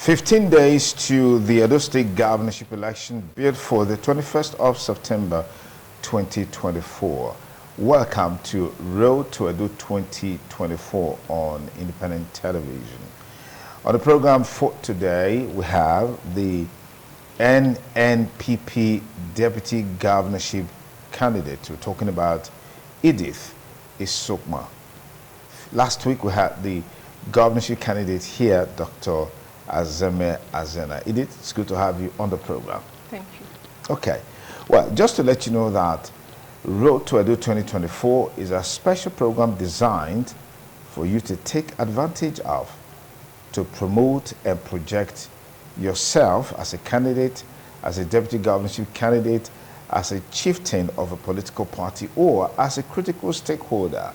15 days to the Edo State Governorship election bid for the 21st of September 2024. Welcome to Road to Edo 2024 on Independent Television. On the program for today, we have the NNPP Deputy Governorship candidate. We're talking about Edith Isokpan. Last week, we had the governorship candidate here, Dr. Azena. Edith, it's good to have you on the program. Thank you. Okay. Well, just to let you know that Road to Edo 2024 is a special program designed for you to take advantage of to promote and project yourself as a candidate, as a deputy governorship candidate, as a chieftain of a political party, or as a critical stakeholder.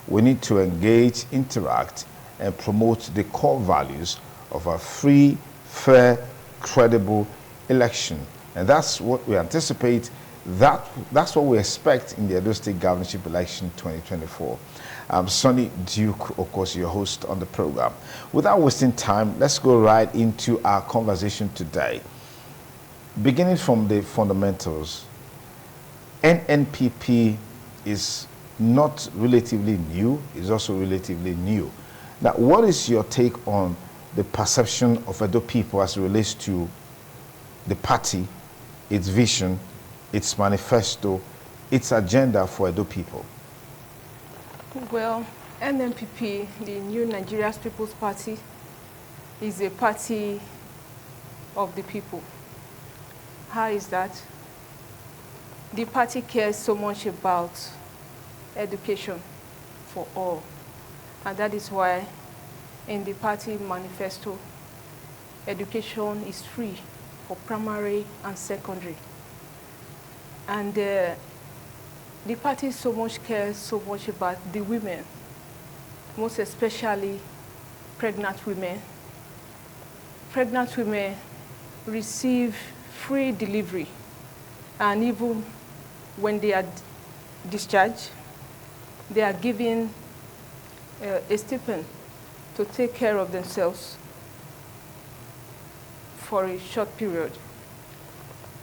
We need to engage, interact, and promote the core values of a free, fair, credible election. And that's what we anticipate. That's what we expect in the Edo State Governorship election 2024. I'm Sonny Duke, of course, your host on the program. Without wasting time, let's go right into our conversation today. Beginning from the fundamentals, NNPP is not relatively new, it's also relatively new. Now, what is your take on the perception of Edo people as it relates to the party, its vision, its manifesto, its agenda for Edo people? Well, NNPP, the New Nigeria's People's Party, is a party of the people. How is that? The party cares so much about education for all. And that is why in the party manifesto, education is free for primary and secondary. And the party cares so much about the women, most especially pregnant women. Pregnant women receive free delivery, and even when they are discharged, they are given a stipend to take care of themselves for a short period.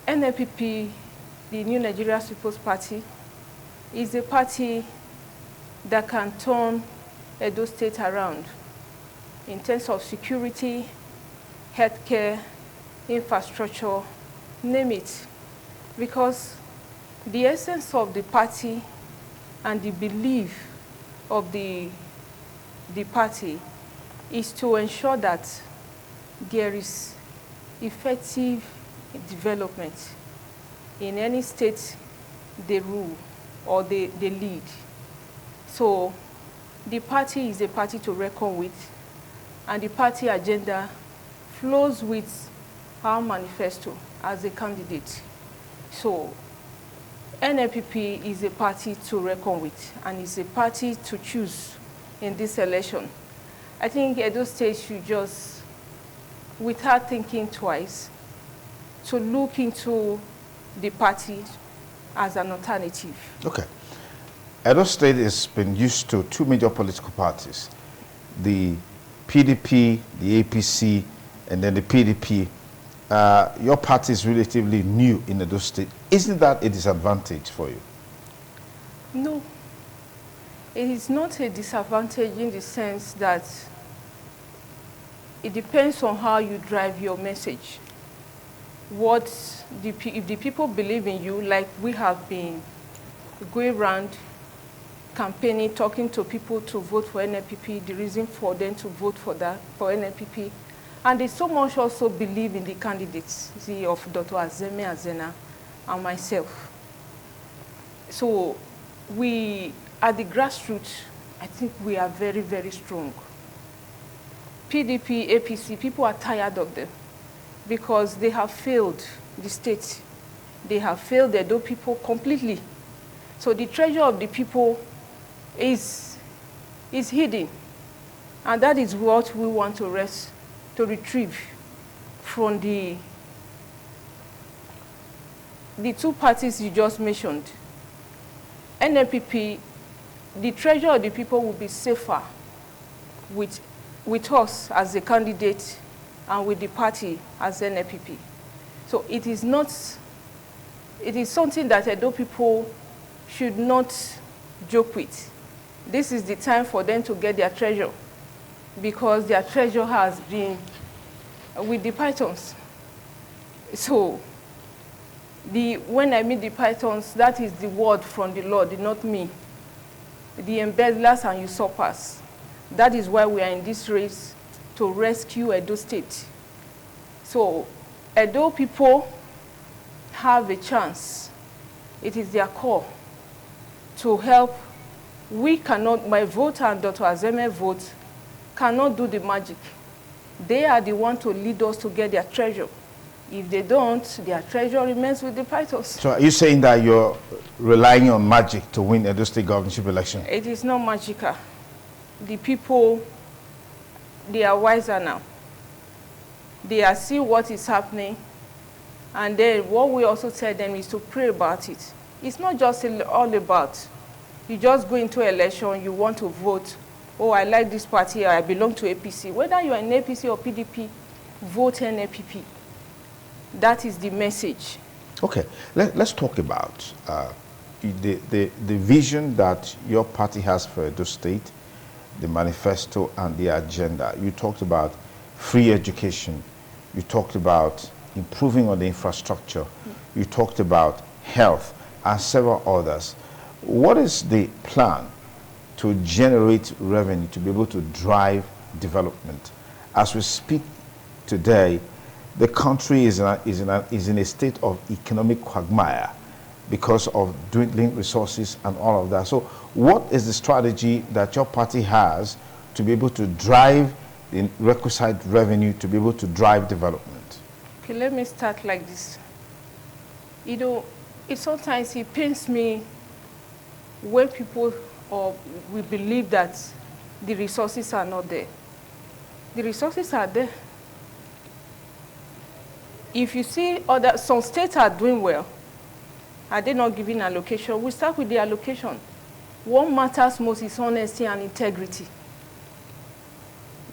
NNPP, the New Nigeria People's Party, is a party that can turn Edo State around in terms of security, healthcare, infrastructure, name it. Because the essence of the party and the belief of the party is to ensure that there is effective development in any state they rule or they lead. So the party is a party to reckon with, and the party agenda flows with our manifesto as a candidate. So NNPP is a party to reckon with, and is a party to choose in this election. I think Edo State should just, without thinking twice, to look into the party as an alternative. Okay. Edo State has been used to two major political parties, the PDP, the APC, and then the PDP. Your party is relatively new in Edo State. Isn't that a disadvantage for you? No. It is not a disadvantage in the sense that it depends on how you drive your message. If the people believe in you, like we have been going around campaigning, talking to people to vote for NNPP, the reason for them to vote for NNPP, and they so much also believe in the candidacy of Dr. Azena and myself. So we, at the grassroots, I think we are very, very strong. PDP, APC, people are tired of them because they have failed the state. They have failed the Edo people completely. So the treasure of the people is hidden. And that is what we want to retrieve from the two parties you just mentioned. NNPP, the treasure of the people will be safer with us as a candidate and with the party as NNPP. So it is something that Edo people should not joke with. This is the time for them to get their treasure, because their treasure has been with the pythons. So when I mean the pythons, that is the word from the Lord, not me. The embezzlers and usurpers. That is why we are in this race, to rescue Edo State. So Edo people have a chance. It is their call to help. We cannot, my vote and Dr. Azeme's vote cannot do the magic. They are the ones to lead us to get their treasure. If they don't, their treasure remains with the pythons. So are you saying that you're relying on magic to win Edo State governorship election? It is not magical. The people, they are wiser now. They are seeing what is happening. And then what we also tell them is to pray about it. It's not just all about, you just go into election, you want to vote. Oh, I like this party, I belong to APC. Whether you are in APC or PDP, vote NNPP. That is the message. Okay, let's talk about the vision that your party has for Edo State, the manifesto and the agenda. You talked about free education. You talked about improving on the infrastructure. You talked about health and several others. What is the plan to generate revenue, to be able to drive development? As we speak today, the country is in a state of economic quagmire because of dwindling resources and all of that. So what is the strategy that your party has to be able to drive the requisite revenue, to be able to drive development? Okay, let me start like this. You know, sometimes it pains me when people we believe that the resources are not there. The resources are there. If you see some states are doing well, are they not giving allocation? We start with the allocation. What matters most is honesty and integrity.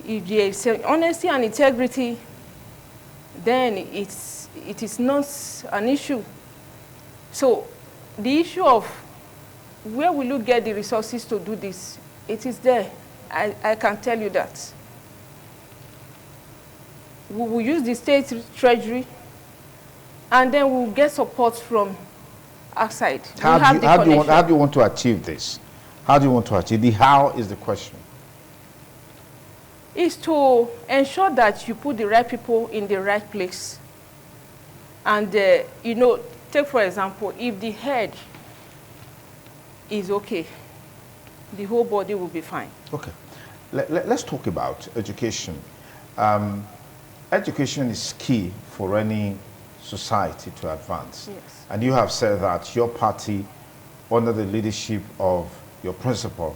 If there is honesty and integrity, then it is not an issue. So the issue of where will you get the resources to do this, it is there. I can tell you that. We will use the state treasury, and then we will get support from outside. How do you want to achieve this? How do you want to achieve the how is the question? Is to ensure that you put the right people in the right place. And, you know, take for example, if the head is okay, the whole body will be fine. Okay. Let's talk about education. Education is key for any society to advance. Yes. And you have said that your party, under the leadership of your principal,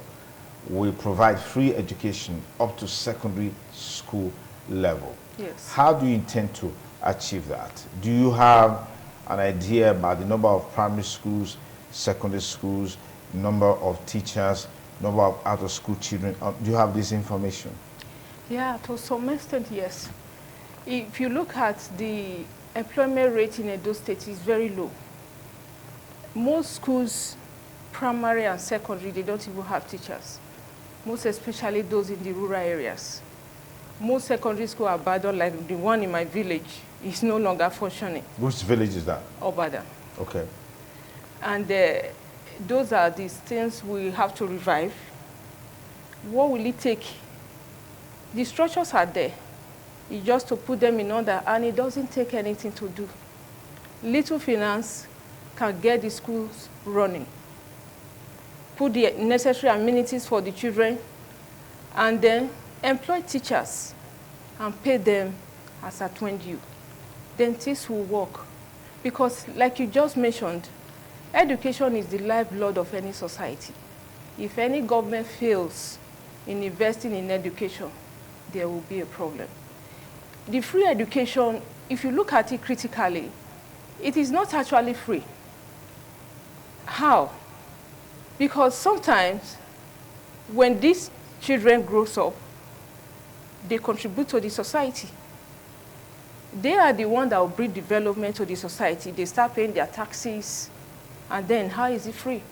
will provide free education up to secondary school level. Yes. How do you intend to achieve that? Do you have an idea about the number of primary schools, secondary schools, number of teachers, number of out-of-school children? Do you have this information? Yeah, to some extent, yes. If you look at the employment rate in Edo State, is very low. Most schools, primary and secondary, they don't even have teachers. Most especially those in the rural areas. Most secondary schools are abandoned, like the one in my village is no longer functioning. Which village is that? Obada. Okay. And those are the things we have to revive. What will it take? The structures are there. It's just to put them in order, and it doesn't take anything to do. Little finance can get the schools running, put the necessary amenities for the children, and then employ teachers and pay them as at when due. Then things will work. Because like you just mentioned, education is the lifeblood of any society. If any government fails in investing in education, there will be a problem. The free education, if you look at it critically, it is not actually free. How? Because sometimes when these children grow up, they contribute to the society. they are the ones that will bring development to the society. They start paying their taxes, and then how is it free?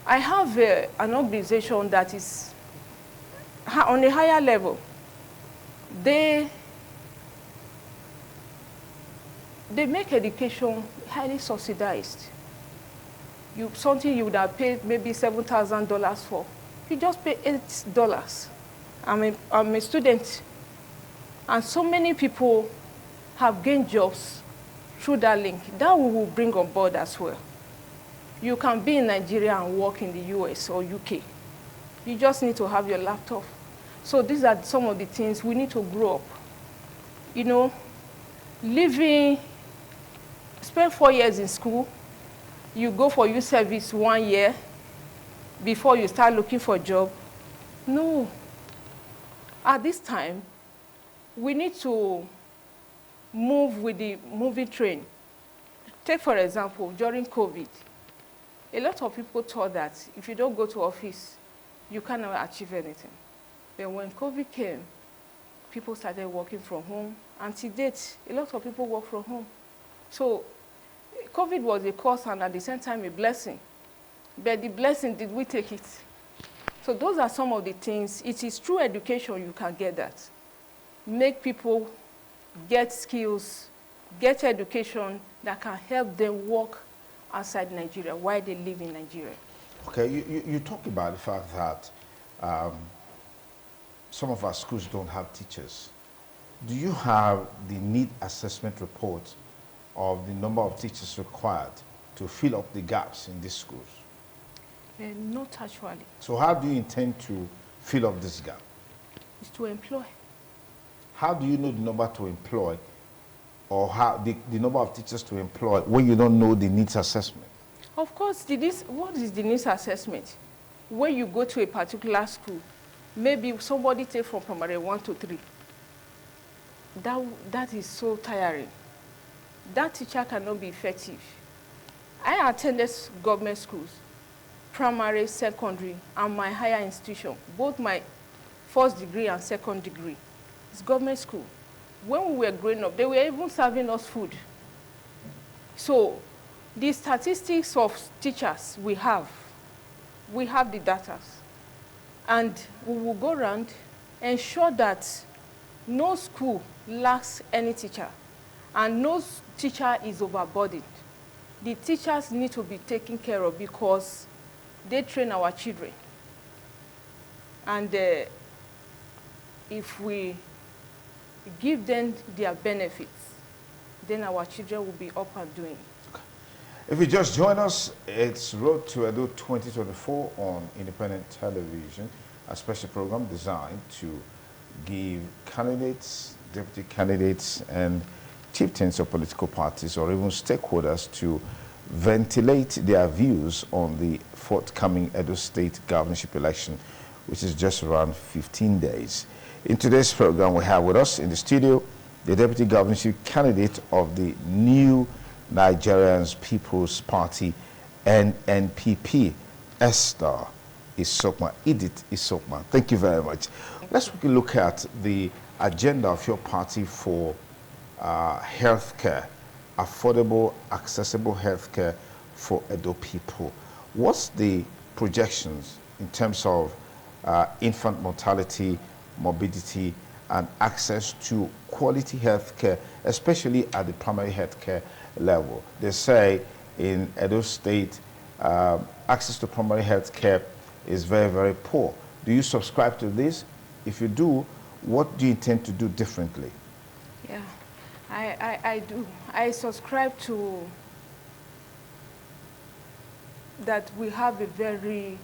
I have an organization that is on a higher level. They make education highly subsidized. Something you would have paid maybe $7,000 for, you just pay $8. I'm a student, and so many people have gained jobs through that link. That we will bring on board as well. You can be in Nigeria and work in the US or UK. You just need to have your laptop. So these are some of the things we need to grow up. You know, spend 4 years in school, you go for youth service 1 year before you start looking for a job. No. At this time, we need to move with the moving train. Take, for example, during COVID, a lot of people thought that if you don't go to office, you cannot achieve anything. Then when COVID came, people started working from home. And to date, a lot of people work from home. So COVID was a curse and at the same time a blessing. But the blessing, did we take it? So those are some of the things. It is through education you can get that. Make people get skills, get education that can help them work outside Nigeria while they live in Nigeria. Okay, you talk about the fact that some of our schools don't have teachers. Do you have the need assessment report of the number of teachers required to fill up the gaps in these schools? Not actually. So how do you intend to fill up this gap? It's to employ. How do you know the number to employ, or how the number of teachers to employ when you don't know the needs assessment? Of course, what is the needs assessment? When you go to a particular school, maybe somebody take from primary 1 to 3. That is so tiring. That teacher cannot be effective. I attended government schools, primary, secondary, and my higher institution, both my first degree and second degree. It's government school. When we were growing up, they were even serving us food. So the statistics of teachers we have the data. And we will go around, ensure that no school lacks any teacher, and no teacher is overburdened. The teachers need to be taken care of because they train our children. And if we give them their benefits, then our children will be up and doing. Okay. If you just join us, it's Road to Edo 2024 on independent television, a special program designed to give candidates, deputy candidates, and chieftains of political parties or even stakeholders to ventilate their views on the forthcoming Edo State Governorship election, which is just around 15 days. In today's program, we have with us in the studio the deputy governorship candidate of the new Nigerian People's Party, NNPP, Edith Isokpan. Thank you very much. Let's quickly look at the agenda of your party for healthcare, affordable, accessible healthcare for Edo people. What's the projections in terms of infant mortality, morbidity, and access to quality healthcare, especially at the primary healthcare level? They say in Edo State, access to primary healthcare is very, very poor. Do you subscribe to this? If you do, what do you intend to do differently? Yeah, I do. I subscribe to that we have a very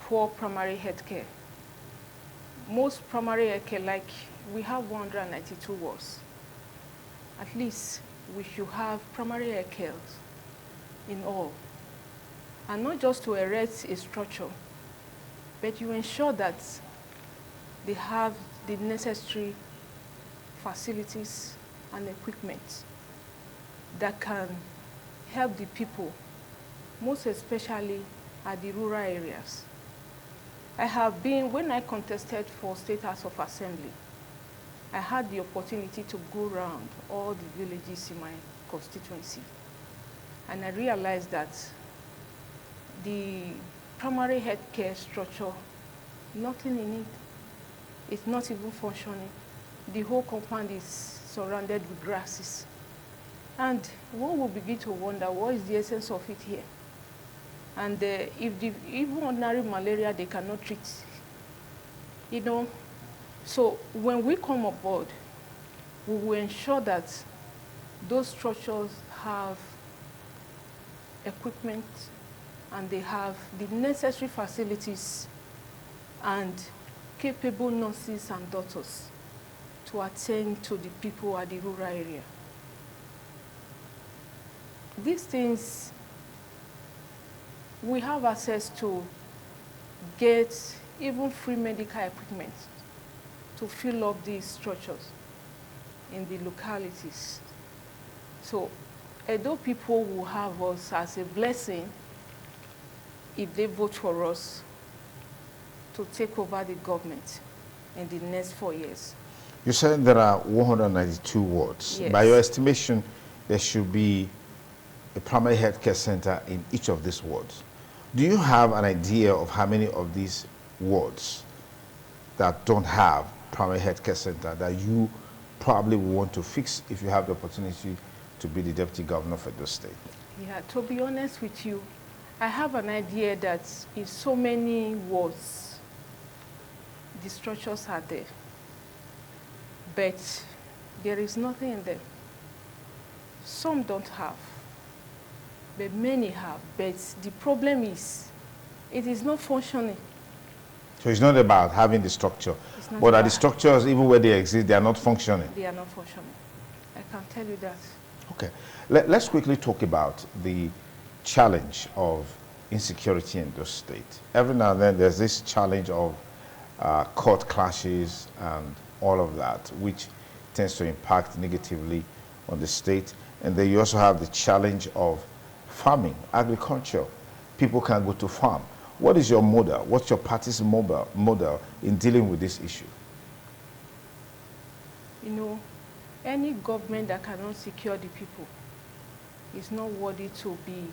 poor primary healthcare. Most primary healthcare, like we have 192 wards. At least we should have primary healthcare in all. And not just to erect a structure, but you ensure that they have the necessary facilities and equipment that can help the people, most especially at the rural areas. I have been, when I contested for State House of Assembly, I had the opportunity to go around all the villages in my constituency. And I realized that the primary healthcare structure, nothing in it. It's not even functioning. The whole compound is surrounded with grasses. And one will begin to wonder, what is the essence of it here? And even ordinary malaria, they cannot treat, you know. So when we come aboard, we will ensure that those structures have equipment and they have the necessary facilities and capable nurses and doctors to attend to the people at the rural area. These things, we have access to get even free medical equipment to fill up these structures in the localities. So Edo people will have us as a blessing if they vote for us to take over the government in the next 4 years. You said there are 192 wards. Yes. By your estimation, there should be a primary healthcare center in each of these wards. Do you have an idea of how many of these wards that don't have primary healthcare center that you probably will want to fix if you have the opportunity to be the deputy governor for Edo State? Yeah, to be honest with you, I have an idea that in so many wards, the structures are there, but there is nothing in them. Some don't have, but many have. But the problem is, it is not functioning. So it's not about having the structure, but are the structures, even where they exist, they are not functioning? They are not functioning. I can tell you that. Okay. Let's quickly talk about the challenge of insecurity in the state. Every now and then there's this challenge of court clashes and all of that, which tends to impact negatively on the state. And then you also have the challenge of farming, agriculture. People can't go to farm. What is your model? What's your party's model in dealing with this issue? You know, any government that cannot secure the people is not worthy to be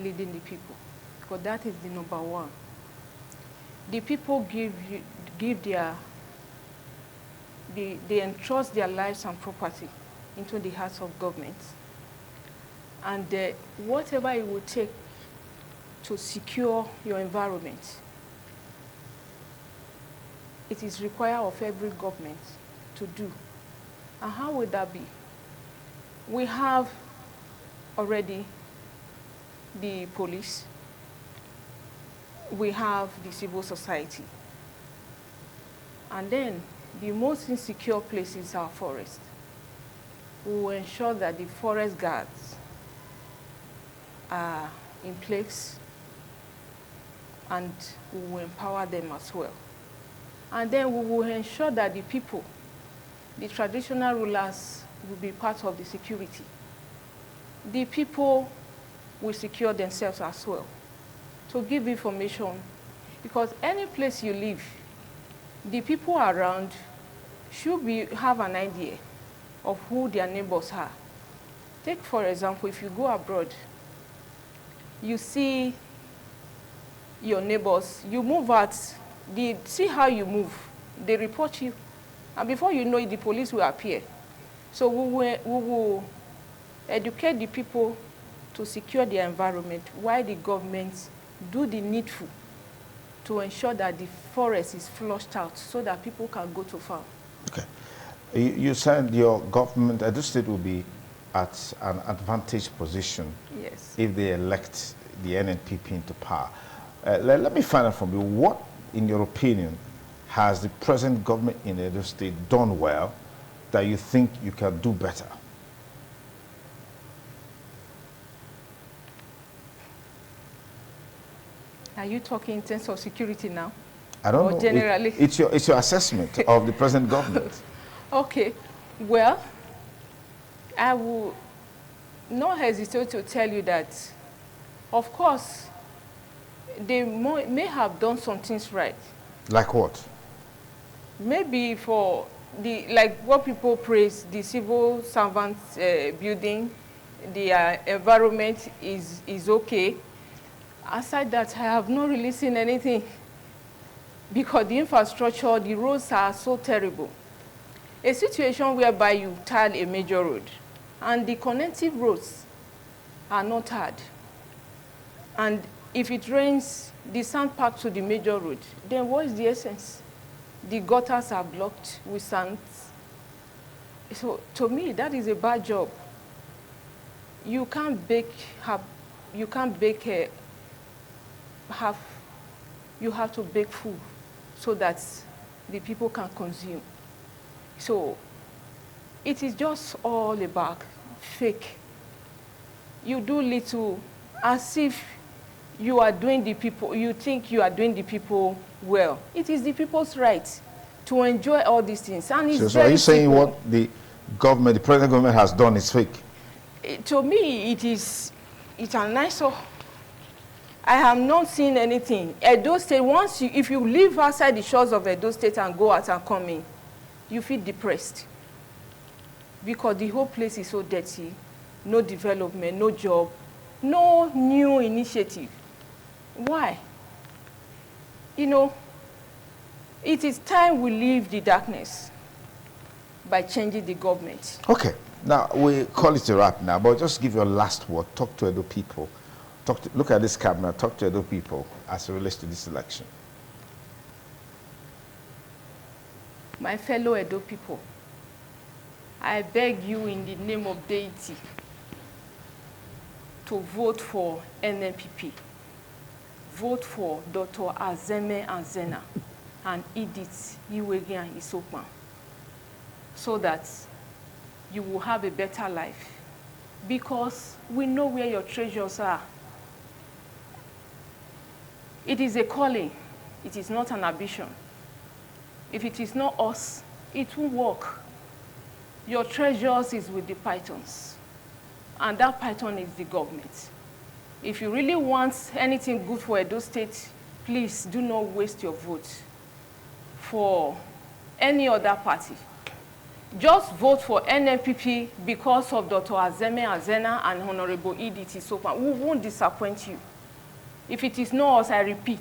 leading the people, because that is the number one. The people they entrust their lives and property into the hands of government. And whatever it will take to secure your environment, it is required of every government to do. And how would that be? We have already the police, we have the civil society, and then the most insecure place is our forest. We will ensure that the forest guards are in place, and we will empower them as well. And then we will ensure that the people, the traditional rulers, will be part of the security. The people will secure themselves as well, to give information, because any place you live, the people around should have an idea of who their neighbors are. Take, for example, if you go abroad, you see your neighbors, you move out, see how you move, they report you, and before you know it, the police will appear. So we will educate the people to secure their environment, while the government do the needful to ensure that the forest is flushed out so that people can go to farm. Okay. You said your government, Edo State, will be at an advantaged position, yes, if they elect the NNPP into power. Let me find out from you, what, in your opinion, has the present government in Edo State done well that you think you can do better? Are you talking in terms of security now? I don't know. Or generally? It's your assessment of the present government. Okay. Well, I will not hesitate to tell you that, of course, they may have done some things right. Like what? Maybe for like what people praise, the civil servant building, the environment is okay. Aside that, I have not really seen anything because the infrastructure, the roads are so terrible. A situation whereby you tile a major road and the connective roads are not hard. And if it rains, the sand packed to the major road, then what is the essence? The gutters are blocked with sand. So to me, that is a bad job. You can't bake you can't bake you have to bake food so that the people can consume. So it is just all about fake. You do little as if you are doing the people, you think you are doing the people well. It is the people's right to enjoy all these things. And it's so are you saying what the government, the present government has done is fake? To me, it's a nice. I have not seen anything. Edo State, if you live outside the shores of Edo State and go out and come in, you feel depressed because the whole place is so dirty, no development, no job, no new initiative. Why? You know, it is time we leave the darkness by changing the government. Okay, now we call it a wrap now, but just give your last word. Talk to Edo people. Look at this camera. Talk to Edo people as it relates to this election. My fellow Edo people, I beg you in the name of deity to vote for NNPP. Vote for Dr. Azeme Azena and Edith Isokpan so that you will have a better life, because we know where your treasures are. It is a calling. It is not an ambition. If it is not us, it won't work. Your treasures is with the pythons, and that python is the government. If you really want anything good for Edo State, please do not waste your vote for any other party. Just vote for NNPP because of Dr. Azeme Azena and Honorable Edith Isokpan. We won't disappoint you. If it is not us, I repeat,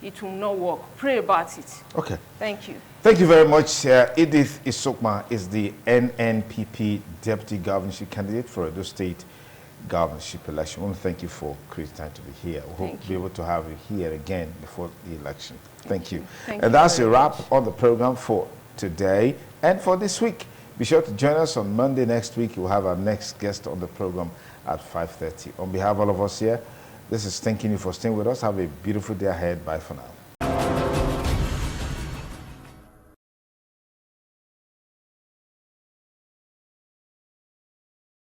it will not work. Pray about it. Okay. Thank you. Thank you very much. Edith Isokpan is the NNPP Deputy Governorship candidate for Edo State Governorship election. I want to thank you for creating time to be here. We hope to be able to have you here again before the election. Thank you. And that's a wrap on the program for today and for this week. Be sure to join us on Monday next week. We'll have our next guest on the program at 5:30. On behalf of all of us here, this is thanking you for staying with us. Have a beautiful day ahead. Bye for now.